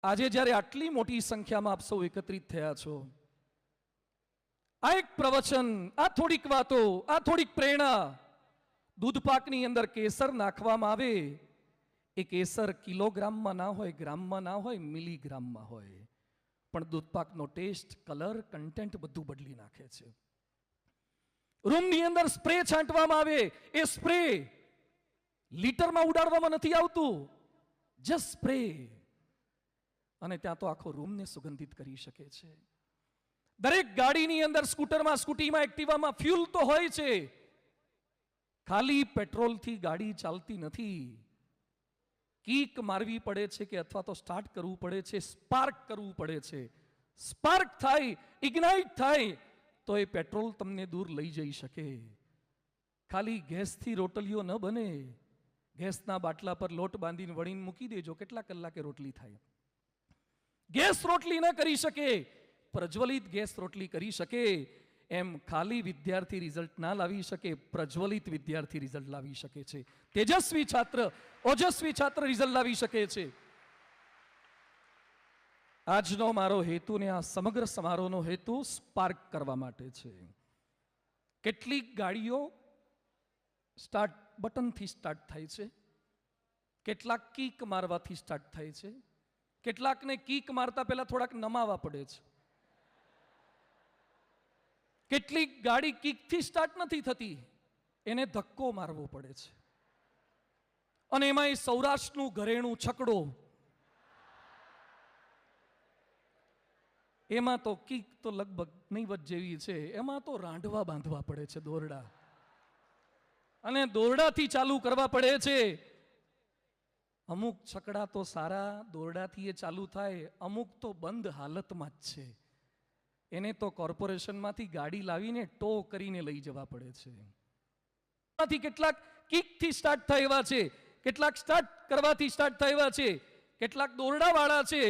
આજે જ્યારે આટલી મોટી સંખ્યામાં આપ સૌ એકત્રિત થયા છો, આ એક પ્રવચન, આ થોડીક વાતો, આ થોડીક પ્રેરણા, દૂધપાકની અંદર કેસર નાખવામાં આવે, એ કેસર કિલોગ્રામમાં ના હોય, ગ્રામમાં ના હોય, મિલીગ્રામમાં હોય, પણ દૂધપાકનો ટેસ્ટ, કલર, કન્ટેન્ટ બધું બદલી નાખે છે. રૂમની અંદર સ્પ્રે છાંટવામાં આવે, એ સ્પ્રે લીટરમાં ઉડાડવામાં નથી આવતું, જસ્ટ સ્પ્રે, અને ત્યાં તો આખો રૂમને સુગંધિત કરી શકે છે. દરેક ગાડીની અંદર, સ્કૂટરમાં, સ્કૂટીમાં, એક્ટિવામાં ફ્યુલ તો હોય છે. ખાલી પેટ્રોલથી ગાડી ચાલતી નથી. કીક મારવી પડે છે કે અથવા તો સ્ટાર્ટ કરવું પડે છે, સ્પાર્ક કરવું પડે છે. સ્પાર્ક થાય, ઇગ્નાઇટ થાય તો એ પેટ્રોલ તમને દૂર લઈ જઈ શકે. ખાલી ગેસથી રોટલીઓ ન બને. ગેસના બાટલા પર લોટ બાંધીને વળીને મૂકી દેજો, કેટલા કલાકે રોટલી થાય? ગેસ રોટલી ન કરી શકે, પ્રજ્વલિત ગેસ રોટલી કરી શકે. એમ ખાલી વિદ્યાર્થી રિઝલ્ટ ના લાવી શકે, પ્રજ્વલિત વિદ્યાર્થી રિઝલ્ટ લાવી શકે છે. તેજસ્વી છાત્ર, ઓજસ્વી છાત્ર રિઝલ્ટ લાવી શકે છે. આજનો મારો હેતુ ને આ સમગ્ર સમારોહનો હેતુ સ્પાર્ક કરવા માટે છે. કેટલીક ગાડીઓ સ્ટાર્ટ બટનથી સ્ટાર્ટ થાય છે, કેટલાક કીક મારવાથી સ્ટાર્ટ થાય છે, કેટલાકને કીક મારતા પહેલા થોડાક નમાવા પડે છે. કેટલીક ગાડી કીકથી સ્ટાર્ટ નથી થતી, એને ધક્કો મારવો પડે છે. અને એમાં એ સૌરાષ્ટ્રનું ઘરેણું છકડો, એમાં તો કીક તો લગભગ નહીવત જેવી છે, એમાં તો રાંઢવા બાંધવા પડે છે, દોરડા, અને દોરડાથી ચાલુ કરવા પડે છે. અમુક છકડા તો સારા દોરડાથી એ ચાલુ થાય, અમુક તો બંધ હાલતમાં જ છે. એને તો કોર્પોરેશનમાંથી ગાડી લાવીને ટો કરીને લઈ જવા પડે છે. કેટલાક કિકથી સ્ટાર્ટ થાય એવા છે, કેટલાક સ્ટાર્ટ કરવાથી સ્ટાર્ટ થાય એવા છે, કેટલાક દોરડાવાળા છે,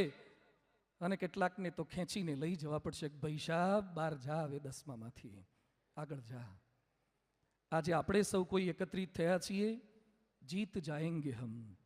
અને કેટલાકને તો ખેંચીને લઈ જવા પડશે. ભાઈ સાહેબ બહાર જા, હવે 10માંથી આગળ જા. આજે આપણે સૌ કોઈ એકત્રિત થયા છીએ, જીત જાએંગે હમ.